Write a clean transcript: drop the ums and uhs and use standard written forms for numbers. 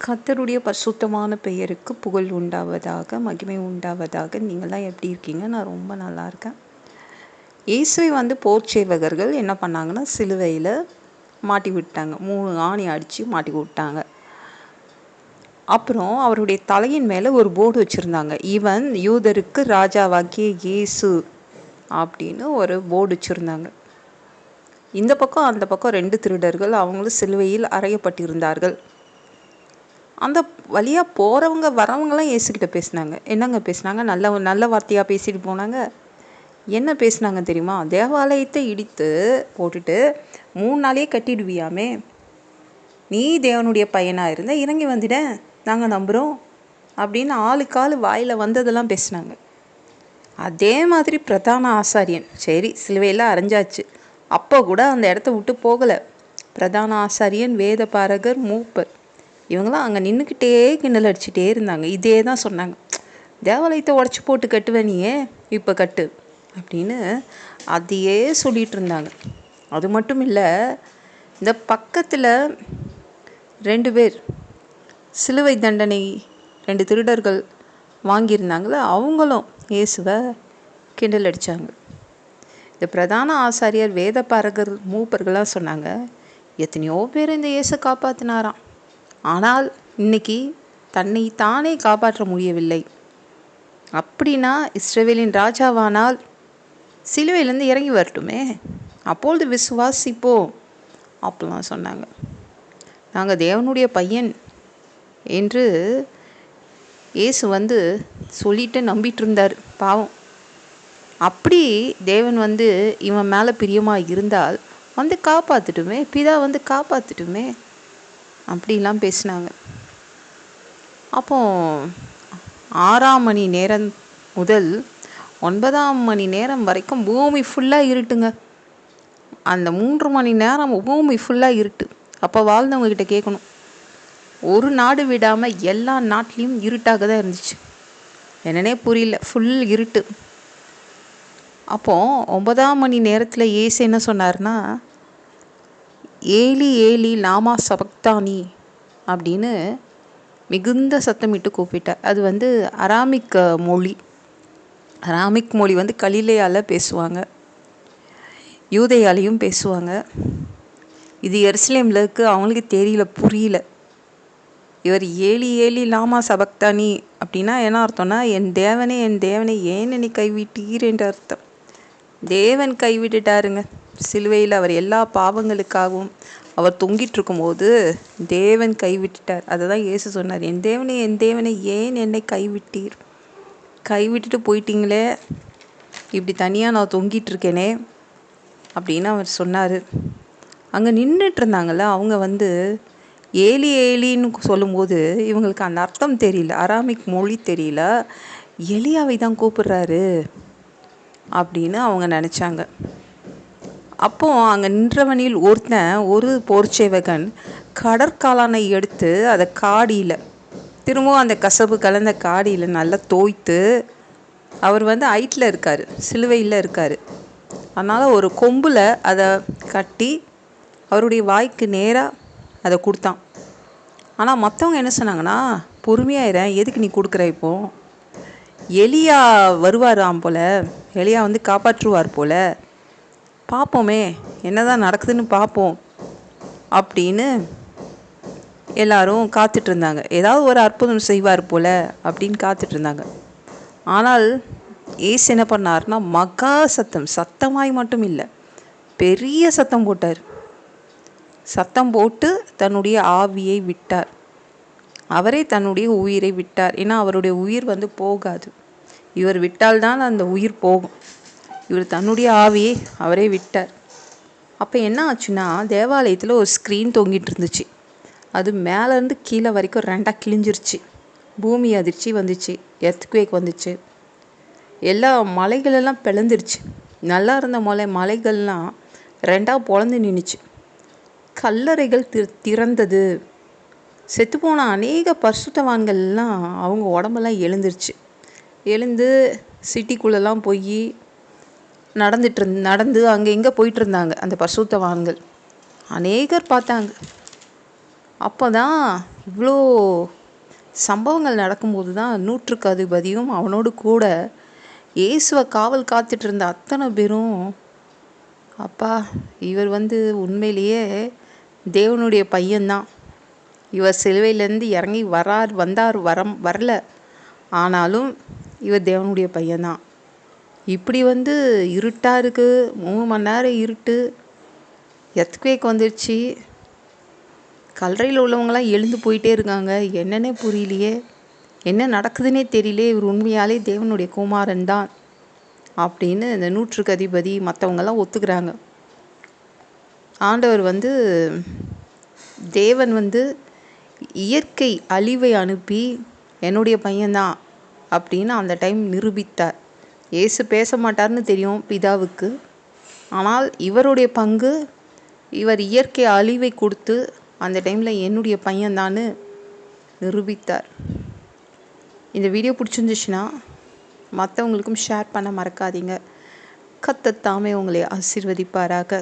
கர்த்தருடைய பரிசுத்தமான பெயருக்கு புகழ் உண்டாவதாக, மகிமை உண்டாவதாக. நீங்கள்லாம் எப்படி இருக்கீங்க? நான் ரொம்ப நல்லா இருக்கேன். இயேசுவை போர்ச்சேவகர்கள் என்ன பண்ணாங்கன்னா, சிலுவையில் மாட்டி விட்டாங்க. 3 ஆணி அடித்து மாட்டி விட்டாங்க. அப்புறம் அவருடைய தலையின் மேலே ஒரு போர்டு வச்சுருந்தாங்க. இவன் யூதருக்கு ராஜாவாகிய இயேசு அப்படின்னு ஒரு போர்டு வச்சுருந்தாங்க. இந்த பக்கம் அந்த பக்கம் 2 திருடர்கள், அவங்களும் சிலுவையில் அறையப்பட்டிருந்தார்கள். அந்த வழியாக போகிறவங்க வரவங்களாம் இயேசுக்கிட்ட பேசினாங்க. என்னங்க பேசினாங்க? நல்ல நல்ல வார்த்தையாக பேசிட்டு போனாங்க. என்ன பேசினாங்க தெரியுமா? தேவாலயத்தை இடித்து போட்டுட்டு 3 நாளையே கட்டிடுவியாமே, நீ தேவனுடைய பையனாக இருந்தால் இறங்கி வந்துட, நாங்கள் நம்புகிறோம் அப்படின்னு ஆளுக்கு ஆள் வாயில் வந்ததெல்லாம் பேசினாங்க. அதே மாதிரி பிரதான ஆசாரியன், சரி சிலுவையில் அரைஞ்சாச்சு, அப்போ கூட அந்த இடத்த விட்டு போகலை. பிரதான ஆசாரியன், வேத பாரகர், மூப்பர், இவங்களாம் அங்கே நின்றுக்கிட்டே கிண்டல் அடிச்சுட்டே இருந்தாங்க. இதே தான் சொன்னாங்க. தேவாலயத்தை உடச்சி போட்டு கட்டுவேனியே, இப்போ கட்டு அப்படின்னு அதையே சொல்லிகிட்டு இருந்தாங்க. அது மட்டும் இல்லை, இந்த பக்கத்தில் 2 பேர் சிலுவை தண்டனை 2 திருடர்கள் வாங்கியிருந்தாங்களே, அவங்களும் இயேசுவை கிண்டல் அடித்தாங்க. இந்த பிரதான ஆசாரியர், வேத பாரகர், மூப்பர்கள்லாம் சொன்னாங்க, எத்தனையோ பேர் இந்த இயேசை காப்பாற்றினாராம், ஆனால் இன்னைக்கு தன்னை தானே காப்பாற்ற முடியவில்லை. அப்படின்னா இஸ்ரவேலின் ராஜாவானால் சிலுவையிலேருந்து இறங்கி வரட்டுமே, அப்பொழுது விசுவாசிப்போம் அப்படிலாம் சொன்னாங்க. நாங்கள் தேவனுடைய பையன் என்று இயேசு சொல்லிட்டு நம்பிட்டு இருந்தார். பாவம், அப்படி தேவன் இவன் மேலே பிரியமாக இருந்தால் காப்பாற்றட்டுமே, பிதா காப்பாற்றட்டுமே அப்படிலாம் பேசினாங்க. அப்போ 6ஆம் மணி நேரம் முதல் 9ஆம் மணி நேரம் வரைக்கும் பூமி ஃபுல்லாக இருட்டுங்க. அந்த 3 மணி நேரம் பூமி ஃபுல்லாக இருட்டு. அப்போ வாழ்ந்தவங்ககிட்ட கேட்கணும், ஒரு நாடு விடாமல் எல்லா நாட்டிலையும் இருட்டாக தான் இருந்துச்சு. என்னன்னே புரியல, ஃபுல் இருட்டு. அப்போது 9ஆம் மணி நேரத்தில் இயேசு என்ன சொன்னார்னா, ஏலி ஏலி லாமா சபக்தானி அப்படின்னு மிகுந்த சத்தமிட்டு கூப்பிட்டார். அது அராமிக் மொழி. அராமிக் மொழி கலிலேயாவில் பேசுவாங்க, யூதேயாலையும் பேசுவாங்க. இது எருசலேமில் இருக்கு, அவங்களுக்கு தெரியல, புரியல. இவர் ஏலி ஏலி லாமா சபக்தானி அப்படின்னா என்ன அர்த்தம்னா, என் தேவனே ஏன் என்னை கைவிட்டீர் என்று அர்த்தம். தேவன் கைவிட்டுட்டாருங்க சிலுவையில். அவர் எல்லா பாவங்களுக்காகவும் அவர் தொங்கிட்டு இருக்கும்போது தேவன் கைவிட்டுட்டார். அதை தான் இயேசு சொன்னார், என் தேவனே ஏன் என்னை கைவிட்டீர், கைவிட்டுட்டு போயிட்டீங்களே, இப்படி தனியாக நான் தொங்கிட்டு இருக்கேனே அப்படின்னு அவர் சொன்னார். அங்கே நின்றுட்டு இருந்தாங்கள்ல, அவங்க ஏலி ஏலின்னு சொல்லும்போது இவங்களுக்கு அந்த அர்த்தம் தெரியல, அராமிக் மொழி தெரியல, எலியாவை தான் கூப்பிடுறாரு அப்படின்னு அவங்க நினச்சாங்க. அப்போது அங்கே நின்றவனில் ஒரு போர்ச்சேவகன் கடற்காளானை எடுத்து அதை காடியில், திரும்பவும் அந்த கசப்பு கலந்த காடியில் நல்லா தோய்த்து, அவர் ஹைட்டில் இருக்கார், சிலுவையில் இருக்கார், அதனால் ஒரு கொம்பில் அதை கட்டி அவருடைய வாய்க்கு நேராக அதை கொடுத்தான். ஆனால் மற்றவங்க என்ன சொன்னாங்கன்னா, பொறுமையாயிரேன், எதுக்கு நீ கொடுக்குற, இப்போ எலியா வருவாராம் போல், எலியா காப்பாற்றுவார் போல், பார்ப்போமே என்னதான் நடக்குதுன்னு பார்ப்போம் அப்படின்னு எல்லாரும் காத்துட்ருந்தாங்க. ஏதாவது ஒரு அற்புதம் செய்வார் போல் அப்படின்னு காத்துட்ருந்தாங்க. ஆனால் ஏசு என்ன பண்ணார்னா, மகா சத்தமாய் மட்டும் இல்லை, பெரிய சத்தம் போட்டார். சத்தம் போட்டு தன்னுடைய ஆவியை விட்டார். அவரே தன்னுடைய உயிரை விட்டார். ஏன்னா அவருடைய உயிர் போகாது, இவர் விட்டால்தான் அந்த உயிர் போகும். இவர் தன்னுடைய ஆவியை அவரே விட்டார். அப்போ என்ன ஆச்சுன்னா, தேவாலயத்தில் ஒரு ஸ்க்ரீன் தொங்கிட்டு இருந்துச்சு. அது மேலேருந்து கீழே வரைக்கும் 2ஆக கிழிஞ்சிருச்சு. பூமி அதிர்ச்சி வந்துச்சு, எர்த்குவேக் வந்துச்சு, எல்லா மலைகளெல்லாம் பிளந்துருச்சு. நல்லா இருந்த மலைகள்லாம் 2ஆக பொளந்து நின்றுச்சு. கல்லறைகள் திறந்தது. செத்துப்போன அநேக பரிசுத்தவான்கள்லாம் அவங்க உடம்பெல்லாம் எழுந்து சிட்டிக்குள்ளெல்லாம் போய் நடந்து அங்கே இங்கே போயிட்டு இருந்தாங்க. அந்த பரிசுத்தவான்கள் அநேகர் பார்த்தாங்க. அப்போ தான் இவ்வளோ சம்பவங்கள் நடக்கும்போது தான் நூற்றுக்கு அதிபதியும் அவனோடு கூட இயேசுவை காவல் காத்துட்டு இருந்த அத்தனை பேரும், அப்பா இவர் உண்மையிலேயே தேவனுடைய பையன்தான், இவர் சிலுவையிலேருந்து இறங்கி வந்தார் வரல, ஆனாலும் இவர் தேவனுடைய பையன்தான். இப்படி இருட்டாக இருக்குது, 3 மணி நேரம் இருட்டு, எர்த்குவேக் வந்துடுச்சு, கல்லறையில் உள்ளவங்களாம் எழுந்து போயிட்டே இருக்காங்க, என்னன்னே புரியலையே, என்ன நடக்குதுன்னே தெரியலையே, இவர் உண்மையாலே தேவனுடைய குமாரன் தான் அப்படின்னு இந்த நூற்றுக்கு அதிபதி மற்றவங்கெல்லாம் ஒத்துக்கிறாங்க. ஆண்டவர் தேவன் இயற்கை அழிவை அனுப்பி என்னுடைய பையன்தான் அப்படின்னு அந்த டைம் நிரூபித்தார். இயேசு பேச மாட்டார்னு தெரியும் பிதாவுக்கு, ஆனால் இவருடைய பங்கு, இவர் இயற்கை அழிவை கொடுத்து அந்த டைமில் என்னுடைய பையன்தான்னு நிரூபித்தார். இந்த வீடியோ பிடிச்சிருந்துச்சுன்னா மற்றவங்களுக்கும் ஷேர் பண்ண மறக்காதீங்க. கர்த்தர் தாமே உங்களை ஆசீர்வதிப்பாராக.